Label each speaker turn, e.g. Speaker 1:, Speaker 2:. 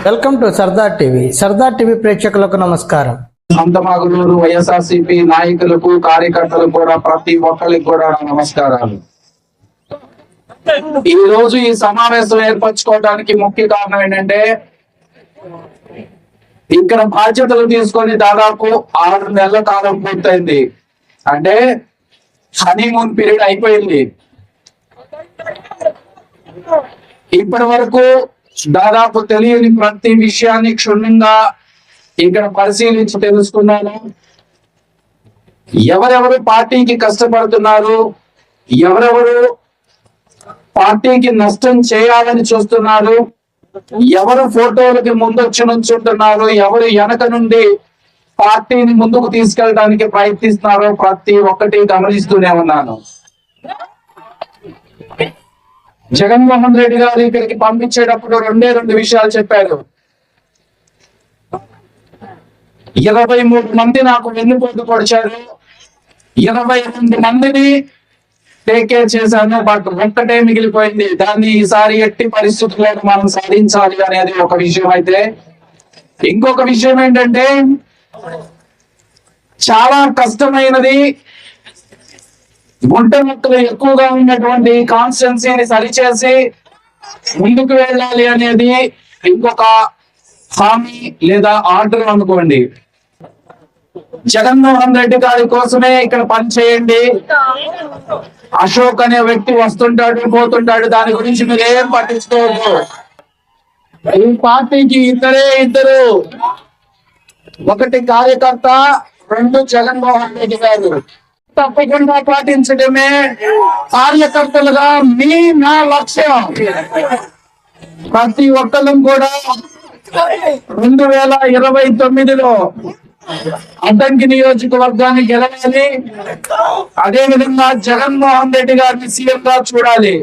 Speaker 1: Welcome to Sardar TV. Sardar TV ప్రేక్షకులకు నమస్కారం.
Speaker 2: సంతమాగులూరు వైఎస్ఆర్సీపీ నాయకులకు కార్యకర్తలకు కూడా ప్రతి ఒక్కరికి కూడా నమస్కారాలు. ఈ రోజు ఈ సమావేశం ఏర్పరచుకోవడానికి ముఖ్య కారణం ఏంటంటే, ఇక్కడ బాధ్యతలు తీసుకొని దాదాపు 6 నెలల కాలం పూర్తయింది. అంటే హనీమూన్ పీరియడ్ అయిపోయింది. ఇప్పటి వరకు దాదాపు తెలియని ప్రతి విషయాన్ని క్షుణ్ణంగా ఇక్కడ పరిశీలించి తెలుసుకున్నాను. ఎవరెవరు పార్టీకి కష్టపడుతున్నారు, ఎవరెవరు పార్టీకి నష్టం చేయాలని చూస్తున్నారు, ఎవరు ఫోటోలకి ముందొచ్చి నుంచుంటున్నారు, ఎవరు వెనక నుండి పార్టీని ముందుకు తీసుకెళ్ళడానికి ప్రయత్నిస్తున్నారో ప్రతి ఒక్కటి గమనిస్తూనే ఉన్నాను. జగన్మోహన్ రెడ్డి గారు ఇక్కడికి పంపించేటప్పుడు 2 విషయాలు చెప్పారు. 23 మంది నాకు వెన్నుపోటు పొడిచారు, 22 మందిని టేక్ కేర్ చేశాను, బట్ ఒక్కటే మిగిలిపోయింది. దాన్ని ఈసారి ఎట్టి పరిస్థితుల్లో మనం సాధించాలి అనేది ఒక విషయం. అయితే ఇంకొక విషయం ఏంటంటే, చాలా కష్టమైనది గుంట మొక్కలు ఎక్కువగా ఉన్నటువంటి కాన్స్టిట్యున్సీని సరిచేసి ముందుకు వెళ్ళాలి అనేది ఇంకొక హామీ లేదా ఆర్డర్ అనుకోండి. జగన్మోహన్ రెడ్డి గారి కోసమే ఇక్కడ పనిచేయండి. అశోక్ అనే వ్యక్తి వస్తుంటాడు పోతుంటాడు, దాని గురించి మీరు ఏం పట్టించుకోవద్దు. ఈ పార్టీకి ఇద్దరు, ఒకటి కార్యకర్త, 2 జగన్మోహన్ రెడ్డి గారు. తప్పకుండా పాటించడమే కార్యకర్తలుగా నా లక్ష్యం. ప్రతి ఒక్కరు కూడా 2029లో అద్దంకి నియోజకవర్గాన్ని గెలవాలి. అదేవిధంగా జగన్మోహన్ రెడ్డి గారిని సీఎం గా చూడాలి.